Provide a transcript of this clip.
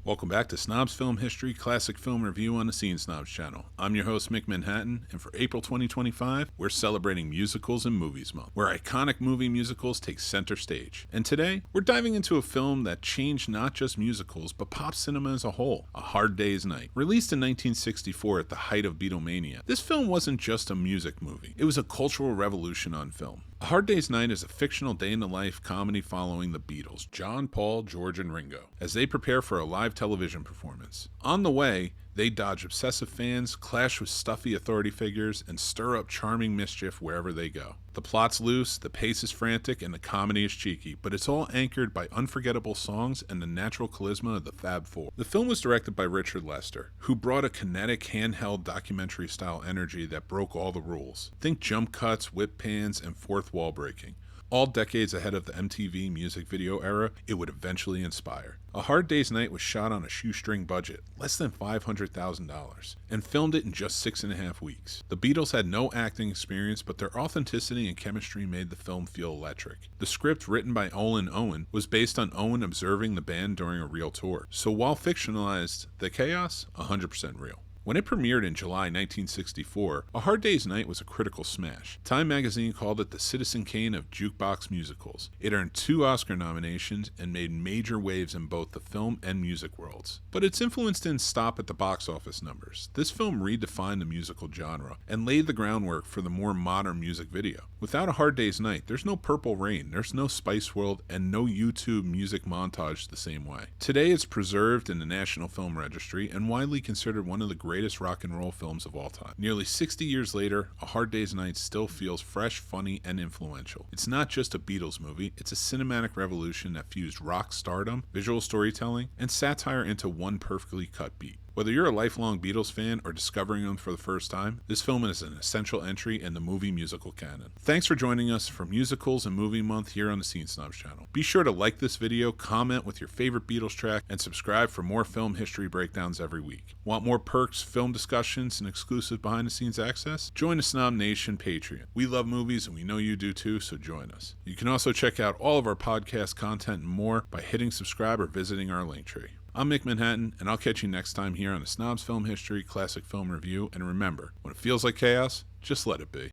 Welcome back to Snobs Film History Classic Film Review on the Scene Snobs Channel. I'm your host, Mick Manhattan, and for April 2025, we're celebrating Musicals and Movies Month, where iconic movie musicals take center stage. And today, we're diving into a film that changed not just musicals, but pop cinema as a whole, A Hard Day's Night. Released in 1964 at the height of Beatlemania, this film wasn't just a music movie, it was a cultural revolution on film. A Hard Day's Night is a fictional day-in-the-life comedy following the Beatles, John, Paul, George, and Ringo, as they prepare for a live television performance. On the way, they dodge obsessive fans, clash with stuffy authority figures, and stir up charming mischief wherever they go. The plot's loose, the pace is frantic, and the comedy is cheeky, but it's all anchored by unforgettable songs and the natural charisma of the Fab Four. The film was directed by Richard Lester, who brought a kinetic, handheld documentary-style energy that broke all the rules. Think jump cuts, whip pans, and fourth wall breaking. All decades ahead of the MTV music video era it would eventually inspire. A Hard Day's Night was shot on a shoestring budget, less than $500,000, and filmed it in just 6.5 weeks. The Beatles had no acting experience, but their authenticity and chemistry made the film feel electric. The script, written by Olin Owen, was based on Owen observing the band during a real tour. So while fictionalized, the chaos, 100% real. When it premiered in July 1964, A Hard Day's Night was a critical smash. Time magazine called it the Citizen Kane of jukebox musicals. It earned 2 Oscar nominations and made major waves in both the film and music worlds. But its influence didn't stop at the box office numbers. This film redefined the musical genre and laid the groundwork for the more modern music video. Without A Hard Day's Night, there's no Purple Rain, there's no Spice World, and no YouTube music montage the same way. Today it's preserved in the National Film Registry and widely considered one of the greatest rock and roll films of all time. Nearly 60 years later, A Hard Day's Night still feels fresh, funny, and influential. It's not just a Beatles movie, it's a cinematic revolution that fused rock stardom, visual storytelling, and satire into one perfectly cut beat. Whether you're a lifelong Beatles fan or discovering them for the first time, this film is an essential entry in the movie musical canon. Thanks for joining us for Musicals and Movie Month here on the Scene Snobs Channel. Be sure to like this video, comment with your favorite Beatles track, and subscribe for more film history breakdowns every week. Want more perks, film discussions, and exclusive behind-the-scenes access? Join the Snob Nation Patreon. We love movies and we know you do too, so join us. You can also check out all of our podcast content and more by hitting subscribe or visiting our link tree. I'm Mick Manhattan, and I'll catch you next time here on the Snobs Film History Classic Film Review. And remember, when it feels like chaos, just let it be.